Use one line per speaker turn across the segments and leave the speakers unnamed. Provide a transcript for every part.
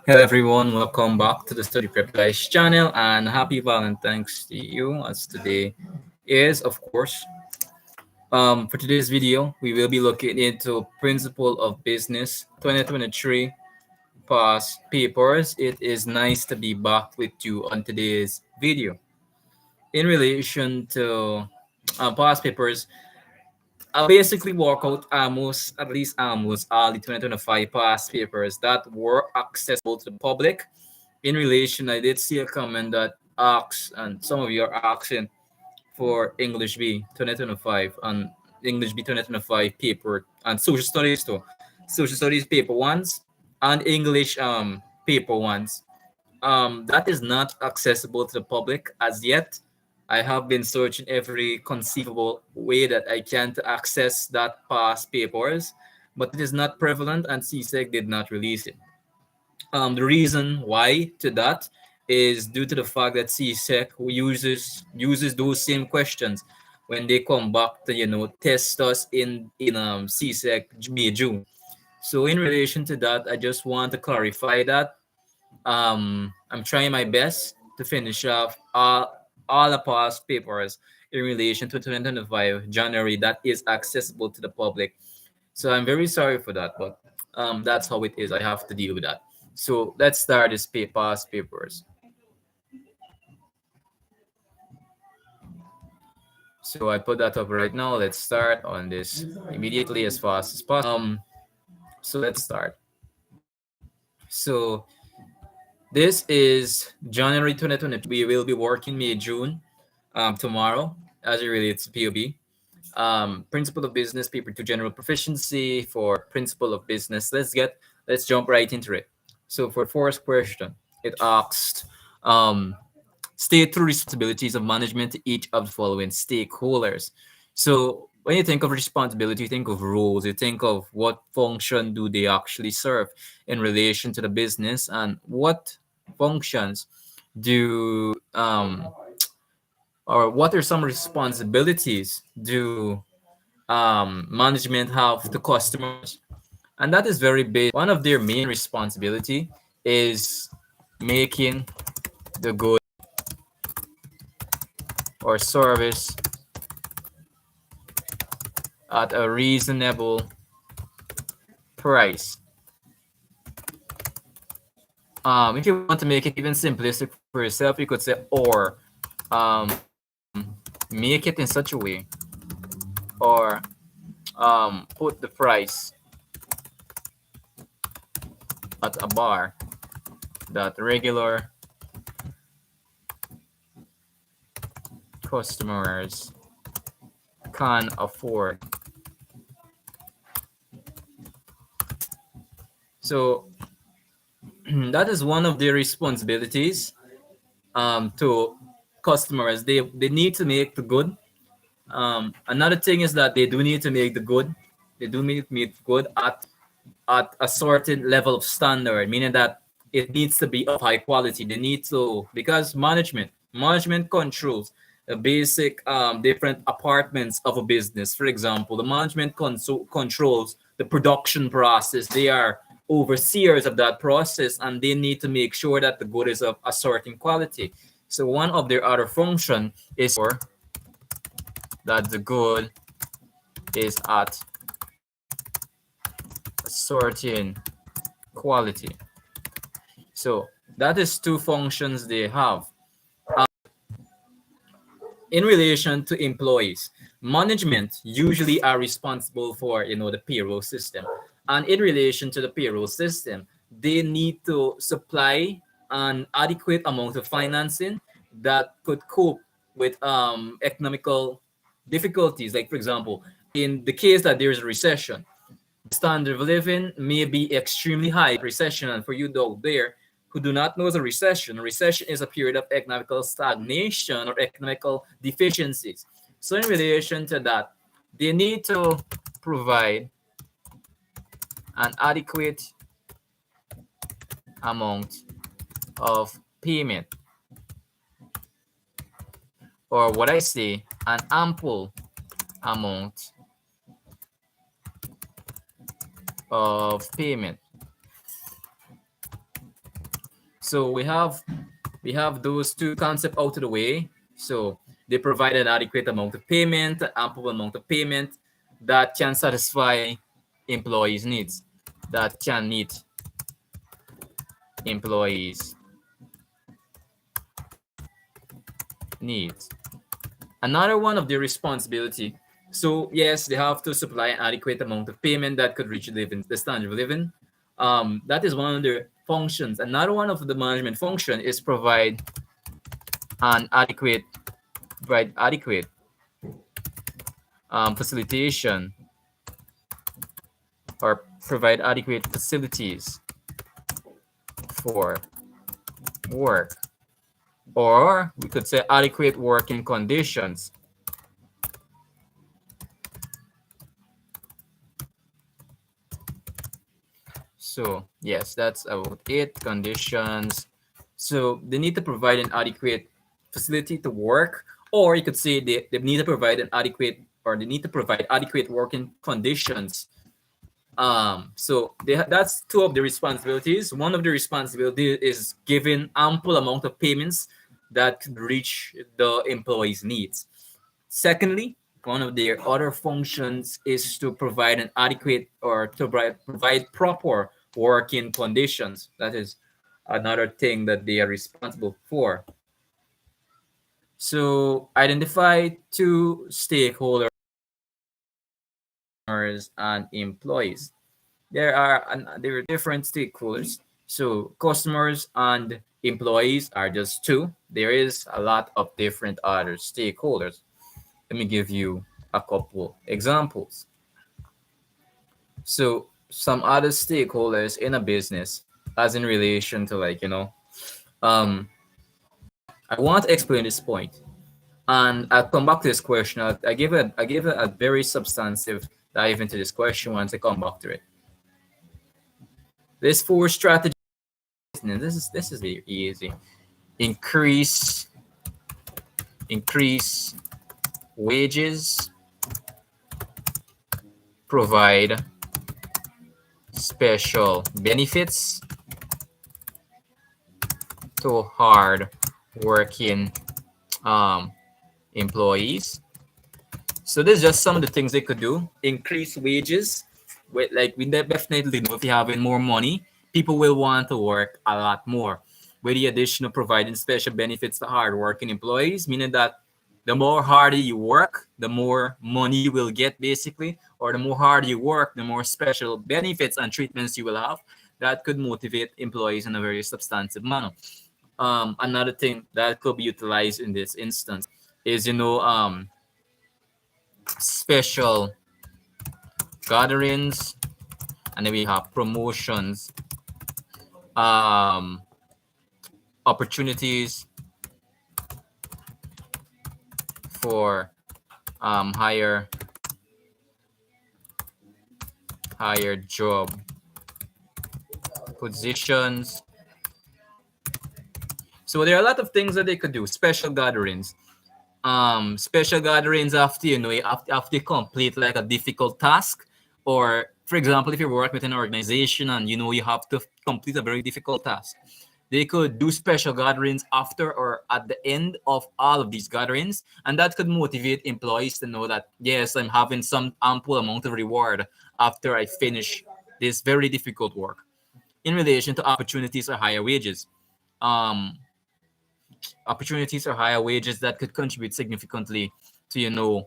Hello everyone, welcome back to the Study Prep Guys channel and happy Valentine's to you as today is of course for today's video we will be looking into Principle of Business 2023 past papers. It is nice to be back with you on today's video. In relation to past papers, I basically work out at least all the 2025 past papers that were accessible to the public. In relation, I did see a comment that asks, and some of you are asking for English B 2025 and English B 2025 paper and social studies too. Social studies paper ones and English paper ones. That is not accessible to the public as yet. I have been searching every conceivable way that I can to access that past papers, but it is not prevalent and CSEC did not release it. The reason why to that is due to the fact that CSEC uses those same questions when they come back to test us in CSEC May June. So in relation to that, I just want to clarify that I'm trying my best to finish off all the past papers in relation to 2025 January that is accessible to the public. So I'm very sorry for that, but that's how it is. I have to deal with that. So let's start this past papers. So I put that up right now. Let's start on this immediately as fast as possible. So let's start. So this is January 2020. We will be working May June tomorrow as it relates to POB. Principle of Business paper 2 general proficiency for Principle of Business. Let's jump right into it. So for the first question, it asked state true responsibilities of management to each of the following stakeholders. So when you think of responsibility, you think of roles, you think of what function do they actually serve in relation to the business, and what functions do or what are some responsibilities do management have to customers. And that is very basic. One of their main responsibility is making the good or service at a reasonable price. If you want to make it even simplistic for yourself, you could say or make it in such a way, or put the price at a bar that regular customers can afford. So that is one of their responsibilities to customers. They need to make the good. Another thing is that they do need to make the good. They do need to make good at a certain level of standard, meaning that it needs to be of high quality. They need to, because management controls the basic different apartments of a business. For example, the management controls the production process. They are overseers of that process, and they need to make sure that the good is of a certain quality. So one of their other function is that the good is at a certain quality. So that is two functions they have. In relation to employees, management usually are responsible for the payroll system, and in relation to the payroll system, they need to supply an adequate amount of financing that could cope with economical difficulties. Like, for example, in the case that there is a recession, the standard of living may be extremely high recession. And for you out there who do not know a recession is a period of economical stagnation or economical deficiencies. So in relation to that, they need to provide an adequate amount of payment, or what I say, an ample amount of payment. So we have those two concepts out of the way. So they provide an adequate amount of payment, ample amount of payment that can satisfy employees' needs, that can meet employees' needs. Another one of their responsibility. So yes, they have to supply an adequate amount of payment that could reach the standard of living. That is one of their functions. Another one of the management function is provide adequate facilitation or provide adequate facilities for work, or we could say adequate working conditions. So yes, that's about it. Conditions. So they need to provide an adequate facility to work, or you could say they need to provide an adequate, or they need to provide adequate working conditions. So that's two of the responsibilities. One of the responsibilities is giving ample amount of payments that could reach the employee's needs. Secondly, one of their other functions is to provide an adequate, or to provide proper working conditions. That is another thing that they are responsible for. So identify two stakeholders and employees. There are different stakeholders. So customers and employees are just two. There is a lot of different other stakeholders. Let me give you a couple examples. So some other stakeholders in a business, as in relation to, like, I want to explain this point, and I'll come back to this question. I give it a very substantive dive into this question once I come back to it. This four strategies. This is very easy. Increase wages. Provide special benefits to hard working employees. So this is just some of the things they could do. Increase wages. Like we definitely know, if you're having more money, people will want to work a lot more. With the addition of providing special benefits to hard working employees, meaning that the more harder you work, the more money you will get, basically, or the more hard you work, the more special benefits and treatments you will have. That could motivate employees in a very substantive manner. Another thing that could be utilized in this instance is, special gatherings, and then we have promotions, opportunities for higher job positions. So there are a lot of things that they could do. Special gatherings. Special gatherings after after you complete like a difficult task, or for example, if you work with an organization and you have to complete a very difficult task, they could do special gatherings after or at the end of all of these gatherings, and that could motivate employees to know that, yes, I'm having some ample amount of reward after I finish this very difficult work. In relation to opportunities or higher wages, opportunities or higher wages that could contribute significantly to,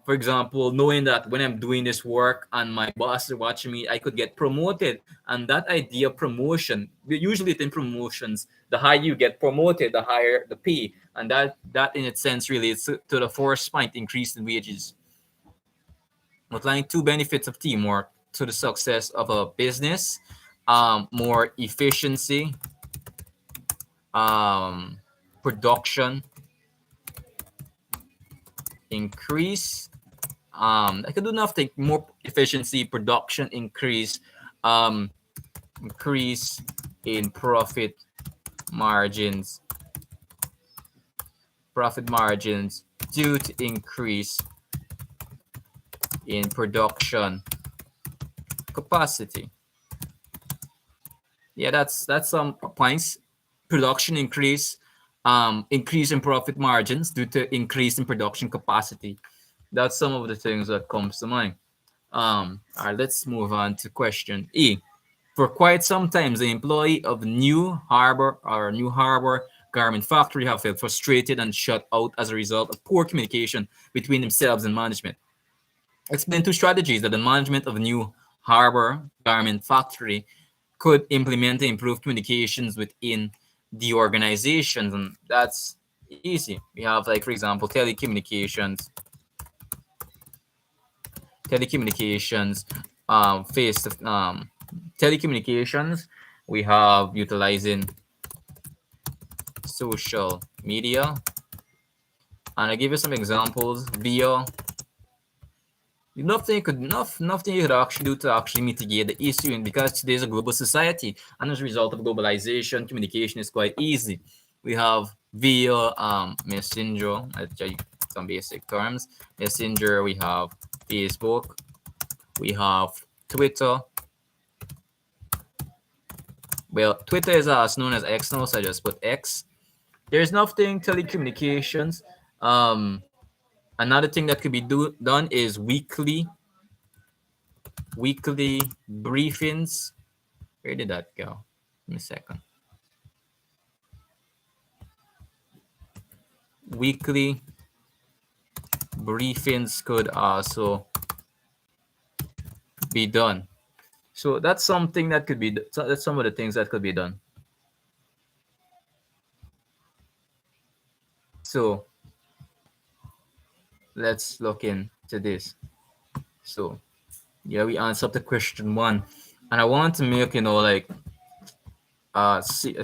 for example, knowing that when I'm doing this work and my boss is watching me, I could get promoted. And that idea of promotion, usually in promotions, the higher you get promoted, the higher the pay. And that in its sense relates to the first point, increase in wages. Outlining two benefits of teamwork to the success of a business: more efficiency, production increase. I could do nothing. More efficiency, production increase, increase in profit margins due to increase in production capacity. Yeah, that's some points. Production increase, increase in profit margins due to increase in production capacity. That's some of the things that comes to mind. All right, let's move on to question E. For quite some time, the employee of New Harbor garment factory have felt frustrated and shut out as a result of poor communication between themselves and management. Explain two strategies that the management of New Harbor garment factory could implement to improve communications within the organizations, and that's easy. We have, like, for example, telecommunications, face telecommunications. We have utilizing social media, and I give you some examples via nothing you could actually do to actually mitigate the issue, and because today's a global society, and as a result of globalization, communication is quite easy. We have via messenger, some basic terms, messenger. We have Facebook, we have Twitter. Well, Twitter is known as X now, so I just put X. There's nothing telecommunications. Another thing that could be done is weekly briefings. Where did that go? Give me a second. Weekly briefings could also be done. So that's something that could be. That's some of the things that could be done. So let's look into this. So yeah, we answered the question 1, and I want to make like see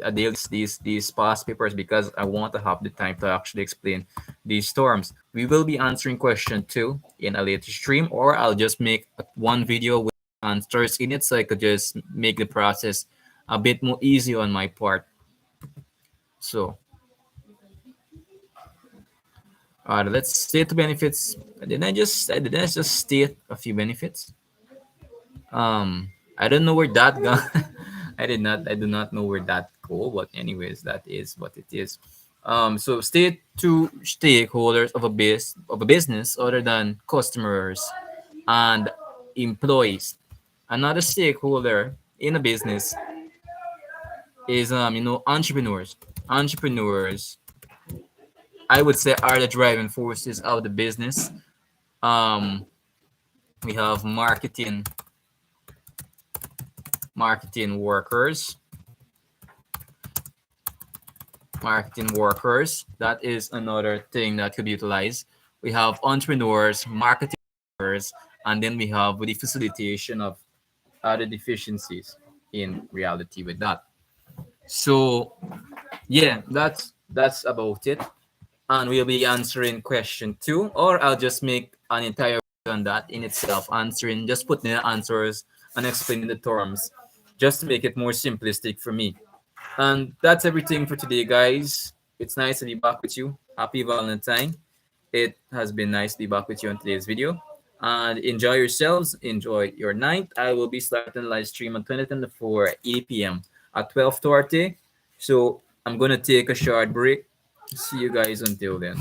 a daily these past papers, because I want to have the time to actually explain these terms. We will be answering question 2 in a later stream, or I'll just make one video with answers in it, so I could just make the process a bit more easy on my part. So let's state the benefits. Did I just state a few benefits? I don't know where that go. I do not know where that go, but anyways, that is what it is. So state two stakeholders of a business other than customers and employees. Another stakeholder in a business is entrepreneurs. Entrepreneurs, I would say, are the driving forces of the business. We have marketing workers. That is another thing that could be utilized. We have entrepreneurs, marketing workers, and then we have the facilitation of other deficiencies in reality with that. So yeah, that's about it. And we'll be answering question 2, or I'll just make an entire on that in itself, answering, just putting the answers and explaining the terms, just to make it more simplistic for me. And that's everything for today, guys. It's nice to be back with you. Happy Valentine. It has been nice to be back with you on today's video. And enjoy yourselves. Enjoy your night. I will be starting live stream on 2024 8 p.m. at 12:30. So I'm going to take a short break. See you guys until then.